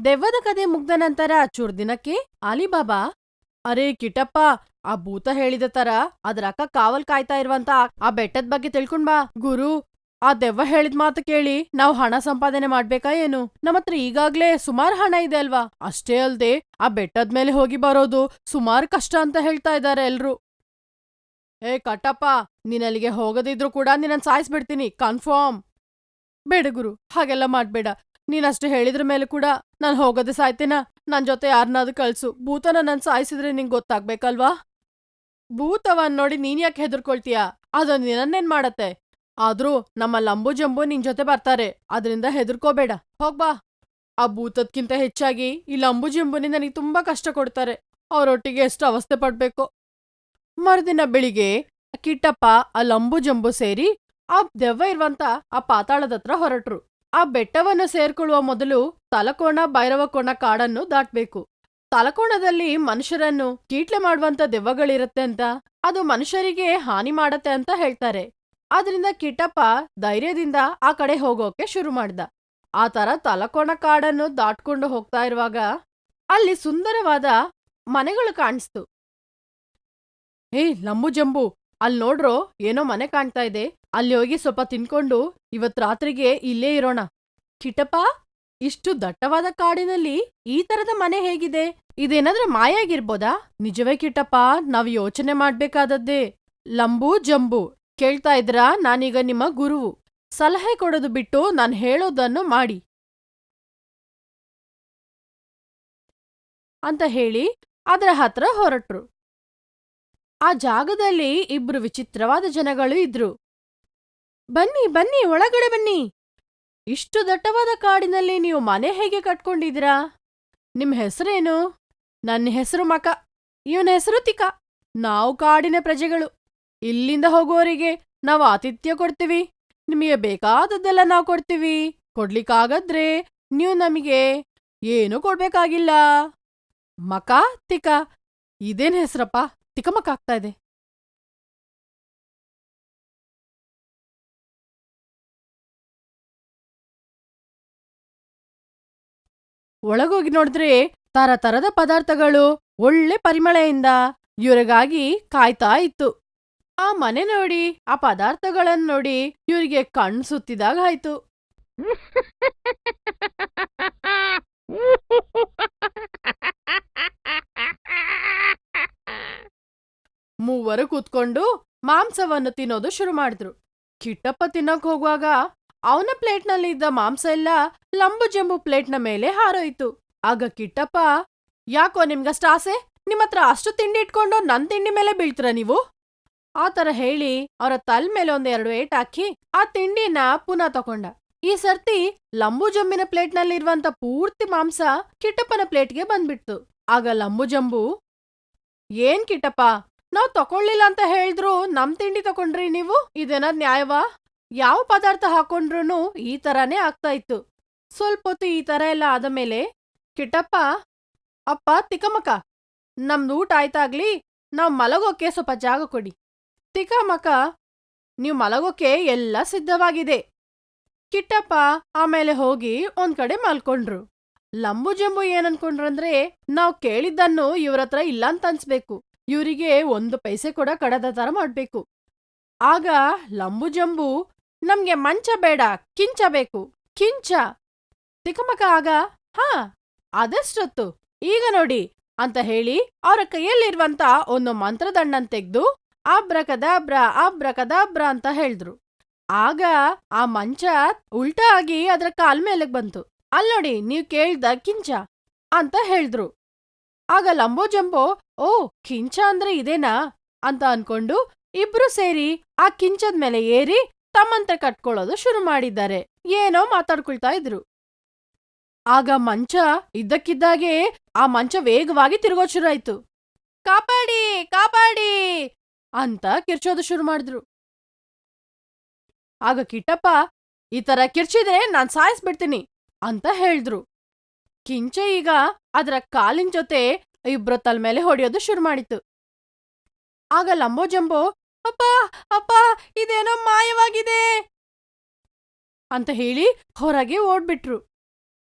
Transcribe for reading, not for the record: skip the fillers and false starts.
ದೆವ್ವದ ಕಥೆ ಮುಗ್ದ ನಂತರ ಚೂರ್ ದಿನಕ್ಕೆ ಅಲಿಬಾಬಾ, ಅರೇ ಕಿಟ್ಟಪ್ಪ, ಆ ಭೂತ ಹೇಳಿದ ತರ ಅದ್ರ ಅಕ್ಕ ಕಾವಲ್ ಕಾಯ್ತಾ ಇರುವಂತ ಆ ಬೆಟ್ಟದ್ ಬಗ್ಗೆ ತಿಳ್ಕೊಂಡ್ ಬಾ. ಗುರು, ಆ ದೆವ್ವ ಹೇಳಿದ್ ಮಾತು ಕೇಳಿ ನಾವ್ ಹಣ ಸಂಪಾದನೆ ಮಾಡ್ಬೇಕಾ ಏನು? ನಮ್ಮತ್ರ ಈಗಾಗ್ಲೇ ಸುಮಾರ್ ಹಣ ಇದೆ ಅಲ್ವಾ? ಅಷ್ಟೇ ಅಲ್ದೆ ಆ ಬೆಟ್ಟದ್ ಮೇಲೆ ಹೋಗಿ ಬರೋದು ಸುಮಾರ್ ಕಷ್ಟ ಅಂತ ಹೇಳ್ತಾ ಇದಾರೆ ಎಲ್ರು. ಏ ಕಟ್ಟಪ್ಪ, ನೀನಲ್ಲಿಗೆ ಹೋಗದಿದ್ರು ಕೂಡ ನಿನ್ನನ್ ಸಾಯಿಸ್ಬಿಡ್ತೀನಿ, ಕನ್ಫರ್ಮ್. ಬೇಡ ಗುರು, ಹಾಗೆಲ್ಲ ಮಾಡ್ಬೇಡ. ನೀನಷ್ಟು ಹೇಳಿದ್ರ ಮೇಲೆ ಕೂಡ ನಾನ್ ಹೋಗದೆ ಸಾಯ್ತೇನಾ? ನನ್ ಜೊತೆ ಯಾರನ್ನಾದ್ರೂ ಕಳ್ಸು. ಭೂತನ ನನ್ ಸಾಯಿಸಿದ್ರೆ ನಿಂಗ್ ಗೊತ್ತಾಗ್ಬೇಕಲ್ವಾ? ಭೂತವನ್ ನೋಡಿ ನೀನ್ ಯಾಕೆ ಹೆದರ್ಕೊಳ್ತೀಯ? ಅದು ನಿನ್ನನ್ನೇನ್ ಮಾಡತ್ತೆ? ಆದ್ರೂ ನಮ್ಮ ಲಂಬು ಜಂಬು ನಿನ್ ಜೊತೆ ಬರ್ತಾರೆ, ಅದ್ರಿಂದ ಹೆದರ್ಕೋಬೇಡ. ಹೋಗ್ಬಾ. ಆ ಭೂತದ್ಕಿಂತ ಹೆಚ್ಚಾಗಿ ಈ ಲಂಬು ಜಂಬುನಿ ನನಗ್ ತುಂಬಾ ಕಷ್ಟ ಕೊಡ್ತಾರೆ. ಅವ್ರೊಟ್ಟಿಗೆ ಎಷ್ಟು ಅವಸ್ಥೆ ಪಡ್ಬೇಕು. ಮರುದಿನ ಬೆಳಿಗ್ಗೆ ಕಿಟ್ಟಪ್ಪ ಆ ಲಂಬು ಜಂಬು ಸೇರಿ ಆ ದೆವ್ವ ಇರುವಂತ ಆ ಪಾತಾಳದತ್ರ ಹೊರಟ್ರು. ಆ ಬೆಟ್ಟವನ್ನು ಸೇರ್ಕೊಳ್ಳುವ ಮೊದಲು ತಲಕೋಣ ಭೈರವಕೋಣ ಕಾಡನ್ನು ದಾಟ್ಬೇಕು. ತಲಕೋಣದಲ್ಲಿ ಮನುಷ್ಯರನ್ನು ಕೀಟ್ಲೆ ಮಾಡುವಂತ ದೆವ್ವಗಳಿರತ್ತೆ ಅಂತ, ಅದು ಮನುಷ್ಯರಿಗೆ ಹಾನಿ ಮಾಡತ್ತೆ ಅಂತ ಹೇಳ್ತಾರೆ. ಆದ್ರಿಂದ ಕಿಟ್ಟಪ್ಪ ಧೈರ್ಯದಿಂದ ಆ ಕಡೆ ಹೋಗೋಕೆ ಶುರು ಮಾಡ್ದ. ಆ ತರ ತಲಕೋಣ ಕಾಡನ್ನು ದಾಟ್ಕೊಂಡು ಹೋಗ್ತಾ ಇರುವಾಗ ಅಲ್ಲಿ ಸುಂದರವಾದ ಮನೆಗಳು ಕಾಣಿಸ್ತು. ಹೇ ಲಂಬು ಜಂಬು, ಅಲ್ ನೋಡ್ರೋ, ಏನೋ ಮನೆ ಕಾಣ್ತಾ ಇದೆ. ಅಲ್ಲಿ ಹೋಗಿ ಸ್ವಲ್ಪ ತಿನ್ಕೊಂಡು ಇವತ್ ರಾತ್ರಿಗೆ ಇಲ್ಲೇ ಇರೋಣ. ಕಿಟ್ಟಪ್ಪ, ಇಷ್ಟು ದಟ್ಟವಾದ ಕಾಡಿನಲ್ಲಿ ಈ ತರದ ಮನೆ ಹೇಗಿದೆ? ಇದೇನಾದ್ರೂ ಮಾಯ ಆಗಿರ್ಬೋದಾ? ನಿಜವೇ ಕಿಟ್ಟಪ್ಪ, ನಾವ್ ಯೋಚನೆ ಮಾಡ್ಬೇಕಾದದ್ದೇ. ಲಂಬು ಜಂಬು, ಕೇಳ್ತಾ ಇದ್ರಾ? ನಾನೀಗ ನಿಮ್ಮ ಗುರುವು. ಸಲಹೆ ಕೊಡೋದು ಬಿಟ್ಟು ನಾನ್ ಹೇಳೋದನ್ನು ಮಾಡಿ ಅಂತ ಹೇಳಿ ಅದ್ರ ಹತ್ರ ಹೊರಟ್ರು. ಆ ಜಾಗದಲ್ಲಿ ಇಬ್ರು ವಿಚಿತ್ರವಾದ ಜನಗಳು ಇದ್ರು. ಬನ್ನಿ ಬನ್ನಿ, ಒಳಗಡೆ ಬನ್ನಿ. ಇಷ್ಟು ದಟ್ಟವಾದ ಕಾಡಿನಲ್ಲಿ ನೀವು ಮನೆ ಹೇಗೆ ಕಟ್ಕೊಂಡಿದ್ದೀರಾ? ನಿಮ್ ಹೆಸರೇನು? ನನ್ನ ಹೆಸರು ಮಕ, ಇವನ ಹೆಸರು ತಿಕ. ನಾವು ಕಾಡಿನ ಪ್ರಜೆಗಳು. ಇಲ್ಲಿಂದ ಹೋಗುವವರಿಗೆ ನಾವು ಆತಿಥ್ಯ ಕೊಡ್ತೀವಿ. ನಿಮಗೆ ಬೇಕಾದದ್ದೆಲ್ಲ ನಾವು ಕೊಡ್ತೀವಿ. ಕೊಡ್ಲಿಕ್ಕಾಗದ್ರೆ ನೀವು ನಮಗೆ ಏನೂ ಕೊಡ್ಬೇಕಾಗಿಲ್ಲ. ಮಕ, ತಿಕ, ಇದೇನ್ ಹೆಸ್ರಪ್ಪ? ತಿಕಮಕ ಆಗ್ತಾ ಇದೆ. ಒಳಗೋಗಿ ನೋಡಿದ್ರೆ ತರತರದ ಪದಾರ್ಥಗಳು ಒಳ್ಳೆ ಪರಿಮಳೆಯಿಂದ ಇವ್ರಿಗಾಗಿ ಕಾಯ್ತಾ ಇತ್ತು. ಆ ಮನೆ ನೋಡಿ, ಆ ಪದಾರ್ಥಗಳನ್ನ ನೋಡಿ ಇವ್ರಿಗೆ ಕಣ್ಣು ಸುತ್ತಿದಾಗ ಆಯ್ತು. ಮೂವರು ಕೂತ್ಕೊಂಡು ಮಾಂಸವನ್ನು ತಿನ್ನೋದು ಶುರು ಮಾಡಿದ್ರು. ಕಿಟ್ಟಪ್ಪ ತಿನ್ನೋಕ್ ಹೋಗುವಾಗ ಅವನ ಪ್ಲೇಟ್ನಲ್ಲಿ ಇದ್ದ ಮಾಂಸ ಎಲ್ಲ ಲಂಬು ಜಂಬು ಪ್ಲೇಟ್ನ ಮೇಲೆ ಹಾರೋಯ್ತು. ಆಗ ಕಿಟ್ಟಪ್ಪ, ಯಾಕೋ ನಿಮ್ಗಷ್ಟ ಆಸೆ? ನಿಮ್ಮತ್ರ ಅಷ್ಟು ತಿಂಡಿ ಇಟ್ಕೊಂಡು ನನ್ ತಿಂಡಿ ಮೇಲೆ ಬೀಳ್ತೀರ ನೀವು? ಆತರ ಹೇಳಿ ಅವರ ತಲ್ ಮೇಲೆ ಒಂದೆರಡು ಏಟ್ ಹಾಕಿ ಆ ತಿಂಡಿನ ಪುನಃ ತಕೊಂಡ. ಈ ಸರ್ತಿ ಲಂಬು ಜಂಬಿನ ಪ್ಲೇಟ್ನಲ್ಲಿರುವಂತ ಪೂರ್ತಿ ಮಾಂಸ ಕಿಟ್ಟಪ್ಪನ ಪ್ಲೇಟ್ಗೆ ಬಂದ್ಬಿಡ್ತು. ಆಗ ಲಂಬು ಜಂಬು, ಏನ್ ಕಿಟ್ಟಪ್ಪ, ನಾವ್ ತಕೊಳ್ಳಿಲ್ಲ ಅಂತ ಹೇಳಿದ್ರು ನಮ್ ತಿಂಡಿ ತಕೊಂಡ್ರಿ ನೀವು? ಇದೇನಾದ್ ನ್ಯಾಯವಾ? ಯಾವ ಪದಾರ್ಥ ಹಾಕೊಂಡ್ರು ಈ ತರಾನೇ ಆಗ್ತಾ ಇತ್ತು. ಸ್ವಲ್ಪ ಹೊತ್ತು ಈ ತರ ಎಲ್ಲ ಆದಮೇಲೆ ಕಿಟ್ಟಪ್ಪ, ಅಪ್ಪ ತಿಕಮಕ, ನಮ್ದು ಊಟ ಆಯ್ತಾಗ್ಲಿ, ನಾವ್ ಮಲಗೋಕೆ ಸ್ವಲ್ಪ ಜಾಗ ಕೊಡಿ. ತಿಕಮಕ, ನೀವ್ ಮಲಗೋಕೆ ಎಲ್ಲ ಸಿದ್ಧವಾಗಿದೆ. ಕಿಟ್ಟಪ್ಪ ಆಮೇಲೆ ಹೋಗಿ ಒಂದ್ ಕಡೆ ಮಲ್ಕೊಂಡ್ರು. ಲಂಬು ಜಂಬು ಏನನ್ಕೊಂಡ್ರಂದ್ರೆ, ನಾವ್ ಕೇಳಿದ್ದನ್ನು ಇವ್ರತ್ರ ಇಲ್ಲ ಅಂತ ಅನ್ಸ್ಬೇಕು, ಇವ್ರಿಗೆ 1 ಪೈಸೆ ಕೂಡ ಕಡದ ತರ ಮಾಡ್ಬೇಕು. ಆಗ ಲಂಬು ಜಂಬು, ನಮ್ಗೆ ಮಂಚ ಬೇಡ, ಕಿಂಚ ಬೇಕು. ಕಿಂಚ. ತಿಕಮಕ ಆಗ, ಹಾ ಅದೆಷ್ಟೊತ್ತು, ಈಗ ನೋಡಿ ಅಂತ ಹೇಳಿ ಅವರ ಕೈಯಲ್ಲಿರುವಂತ ಒಂದು ಮಂತ್ರದಂಡನ್ ತೆಗ್ದು ಆಬ್ರಕದಾಬ್ರ ಆಬ್ರಕದಾಬ್ರ ಅಂತ ಹೇಳಿದ್ರು. ಆಗ ಆ ಮಂಚ ಉಲ್ಟಾ ಆಗಿ ಅದ್ರ ಕಾಲ್ ಮೇಲೆಗ್ ಬಂತು. ಅಲ್ನೋಡಿ, ನೀವ್ ಕೇಳ್ದ ಕಿಂಚ ಅಂತ ಹೇಳಿದ್ರು. ಆಗ ಲಂಬೋ ಜಂಬೋ, ಓ ಕಿಂಚ ಅಂದ್ರೆ ಇದೇನಾ ಅಂತ ಅನ್ಕೊಂಡು ಇಬ್ರು ಸೇರಿ ಆ ಕಿಂಚದ ಮೇಲೆ ಏರಿ ತಮ್ಮಂತೆ ಕಟ್ಕೊಳ್ಳೋದು ಶುರು ಮಾಡಿದ್ದಾರೆ. ಏನೋ ಮಾತಾಡ್ಕೊಳ್ತಾ ಇದ್ರು. ಆಗ ಮಂಚ ಇದ್ದಕ್ಕಿದ್ದಾಗೆ ಆ ಮಂಚ ವೇಗವಾಗಿ ತಿರುಗೋದ್ ಶುರು ಆಯ್ತು. ಕಾಪಾಡಿ ಕಾಪಾಡಿ ಅಂತ ಕಿರ್ಚೋದು ಶುರು ಮಾಡಿದ್ರು. ಆಗ ಕಿಟ್ಟಪ್ಪ, ಈ ತರ ಕಿರ್ಚಿದ್ರೆ ನಾನ್ ಸಾಯಿಸ್ಬಿಡ್ತೀನಿ ಅಂತ ಹೇಳಿದ್ರು. ಕಿಂಚ ಈಗ ಅದರ ಕಾಲಿನ ಜೊತೆ ಇಬ್ರ ತಲ್ ಮೇಲೆ ಹೊಡೆಯೋದು ಶುರು ಮಾಡಿತ್ತು. ಆಗ ಲಂಬೋ ಜಂಬೋ, ಅಪ್ಪ ಅಪ್ಪ, ಇದೇನೋ ಮಾಯವಾಗಿದೆ ಅಂತ ಹೇಳಿ ಹೊರಗೆ ಓಡ್ಬಿಟ್ರು.